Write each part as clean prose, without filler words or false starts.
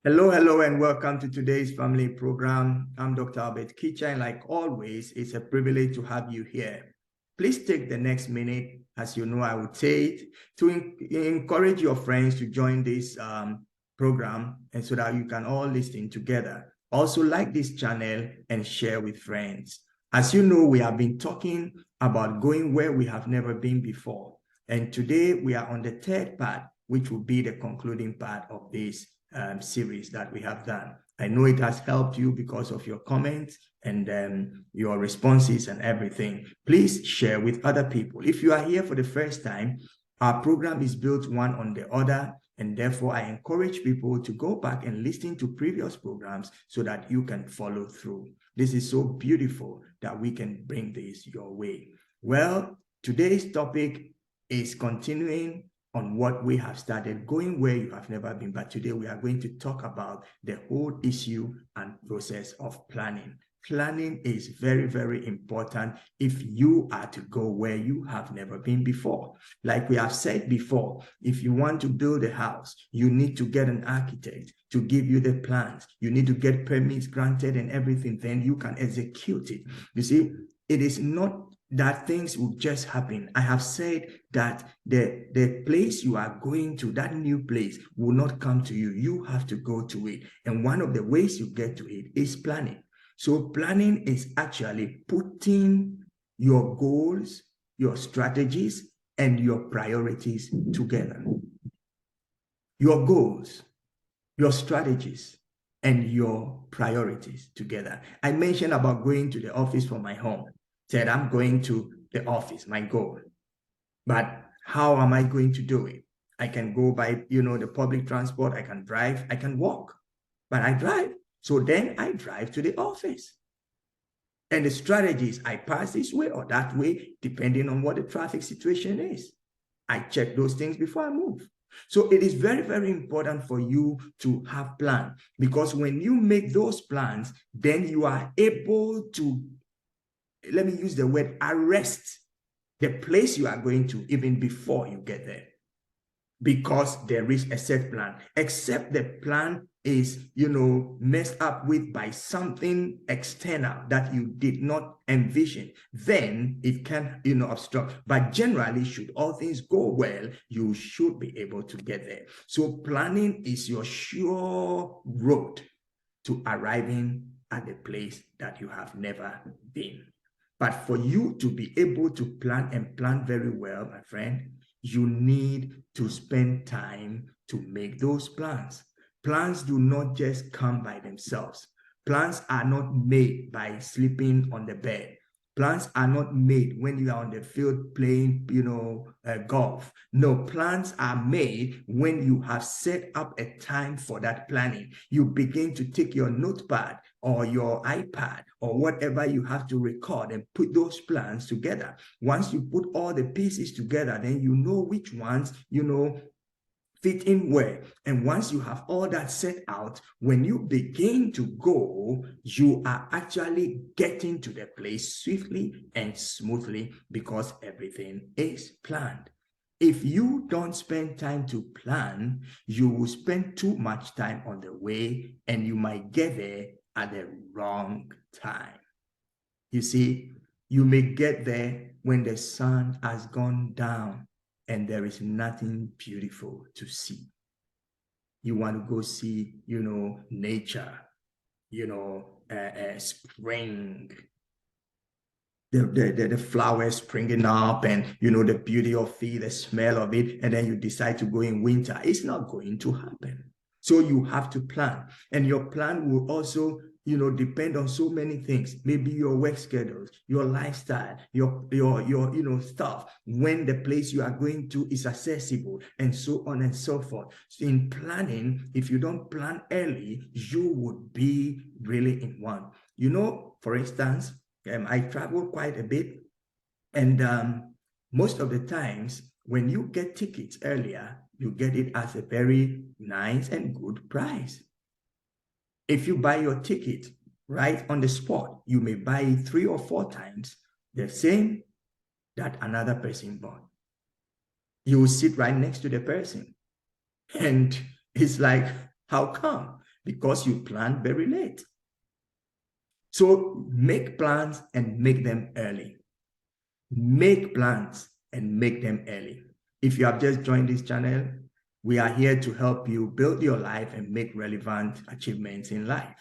Hello, and welcome to today's family program. I'm Dr. Albert Kitcher, and like always, it's a privilege to have you here. Please take the next minute, as you know I would say it, to encourage your friends to join this program, and so that you can all listen together. Also, like this channel and share with friends. As you know, we have been talking about going where we have never been before. And today we are on the third part, which will be the concluding part of this series that we have done. I know it has helped you because of your comments and your responses and everything. Please share with other people. If you are here for the first time, our program is built one on the other, and therefore I encourage people to go back and listen to previous programs so that you can follow through. This is so beautiful that we can bring this your way. Well, today's topic is continuing on what we have started, going where you have never been. But today we are going to talk about the whole issue and process of planning. Planning is very, very important if you are to go where you have never been before. Like we have said before, if you want to build a house, you need to get an architect to give you the plans. You need to get permits granted and everything, then you can execute it. You see, it is not that things will just happen. I have said that the place you are going to, that new place, will not come to you. You have to go to it. And one of the ways you get to it is planning. So planning is actually putting your goals, your strategies, and your priorities together. Your goals, your strategies, and your priorities together. I mentioned about going to the office from my home. Said I'm going to the office, my goal. But how am I going to do it? I can go by, the public transport. I can drive. I can walk. But I drive. So then I drive to the office. And the strategies, I pass this way or that way, depending on what the traffic situation is. I check those things before I move. So it is very, very important for you to have plan, because when you make those plans, then you are able to, let me use the word, arrest the place you are going to even before you get there, because there is a set plan. Except the plan is, messed up with by something external that you did not envision, then it can, obstruct. But generally, should all things go well, you should be able to get there. So planning is your sure road to arriving at the place that you have never been. But for you to be able to plan and plan very well, my friend, you need to spend time to make those plans. Plans do not just come by themselves. Plans are not made by sleeping on the bed. Plans are not made when you are on the field playing, golf. No, plans are made when you have set up a time for that planning. You begin to take your notepad or your iPad or whatever you have to record and put those plans together. Once you put all the pieces together, then you know which ones, fit in where. And once you have all that set out, when you begin to go, you are actually getting to the place swiftly and smoothly because everything is planned. If you don't spend time to plan, you will spend too much time on the way and you might get there at the wrong time. You see, you may get there when the sun has gone down and there is nothing beautiful to see. You want to go see, nature, spring, the flowers springing up and, the beauty of it, the smell of it, and then you decide to go in winter. It's not going to happen. So you have to plan, and your plan will also depend on so many things. Maybe your work schedules, your lifestyle, your stuff, when the place you are going to is accessible, and so on and so forth. So in planning, if you don't plan early, you would be really in one. For instance, I travel quite a bit, and most of the times when you get tickets earlier, you get it at a very nice and good price. If you buy your ticket right on the spot, you may buy it 3 or 4 times the same that another person bought. You will sit right next to the person. And it's like, How come? Because you planned very late. So make plans and make them early. Make plans and make them early. If you have just joined this channel, we are here to help you build your life and make relevant achievements in life.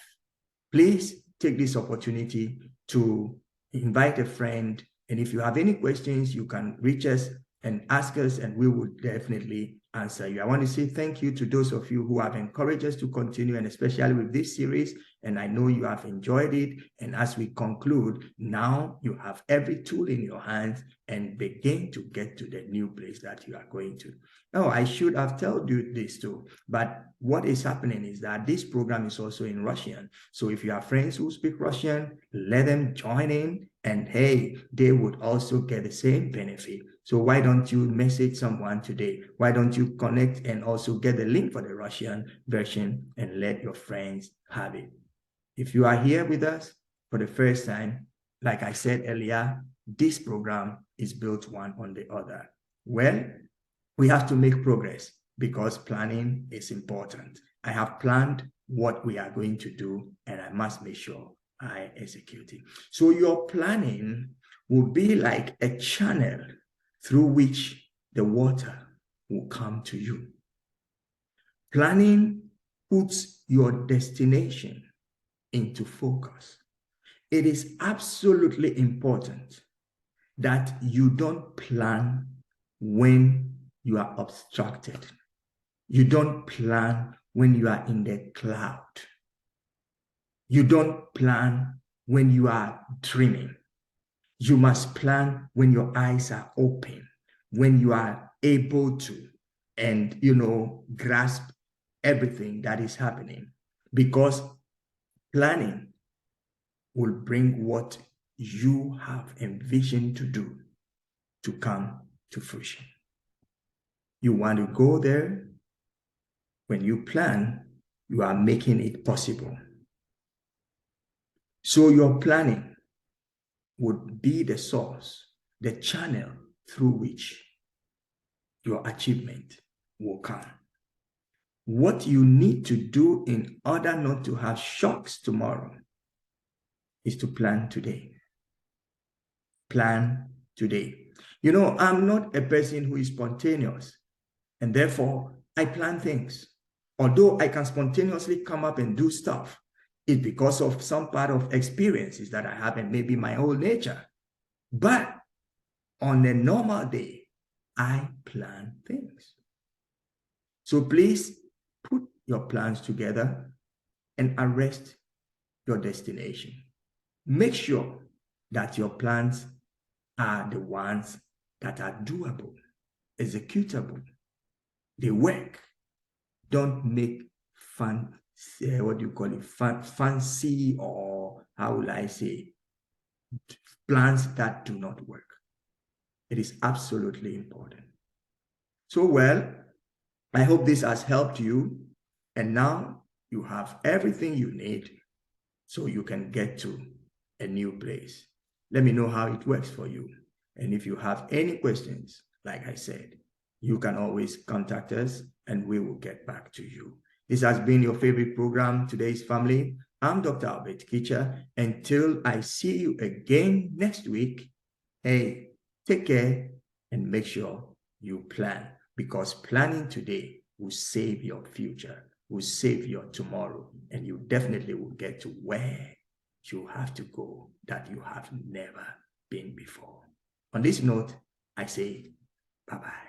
Please take this opportunity to invite a friend. And if you have any questions, you can reach us and ask us, and we will definitely answer you. I want to say thank you to those of you who have encouraged us to continue, and especially with this series. And I know you have enjoyed it. And as we conclude, now you have every tool in your hands and begin to get to the new place that you are going to. Oh, I should have told you this too, but what is happening is that this program is also in Russian. So if you have friends who speak Russian, let them join in, and hey, they would also get the same benefit. So why don't you message someone today? Why don't you connect and also get the link for the Russian version and let your friends have it? If you are here with us for the first time, like I said earlier, this program is built one on the other. Well, we have to make progress because planning is important. I have planned what we are going to do, and I must make sure I execute it. So your planning will be like a channel through which the water will come to you. Planning puts your destination into focus. It is absolutely important that you don't plan when you are obstructed. You don't plan when you are in the cloud. You don't plan when you are dreaming. You must plan when your eyes are open, when you are able to, and grasp everything that is happening, because planning will bring what you have envisioned to do to come to fruition. You want to go there. When you plan, you are making it possible. So your planning would be the source, the channel through which your achievement will come. What you need to do in order not to have shocks tomorrow is to plan today. Plan today. I'm not a person who is spontaneous, and therefore I plan things. Although I can spontaneously come up and do stuff, it's because of some part of experiences that I have and maybe my whole nature. But on a normal day, I plan things. So please put your plans together and arrest your destination. Make sure that your plans are the ones that are doable, executable. They work. Don't make fancy, or how will I say, plans that do not work. It is absolutely important. So, well, I hope this has helped you. And now you have everything you need so you can get to a new place. Let me know how it works for you. And if you have any questions, like I said, you can always contact us and we will get back to you. This has been your favorite program, Today's Family. I'm Dr. Albert Kitcher. Until I see you again next week, hey, take care and make sure you plan, because planning today will save your future, will save your tomorrow, and you definitely will get to where you have to go that you have never been before. On this note, I say bye-bye.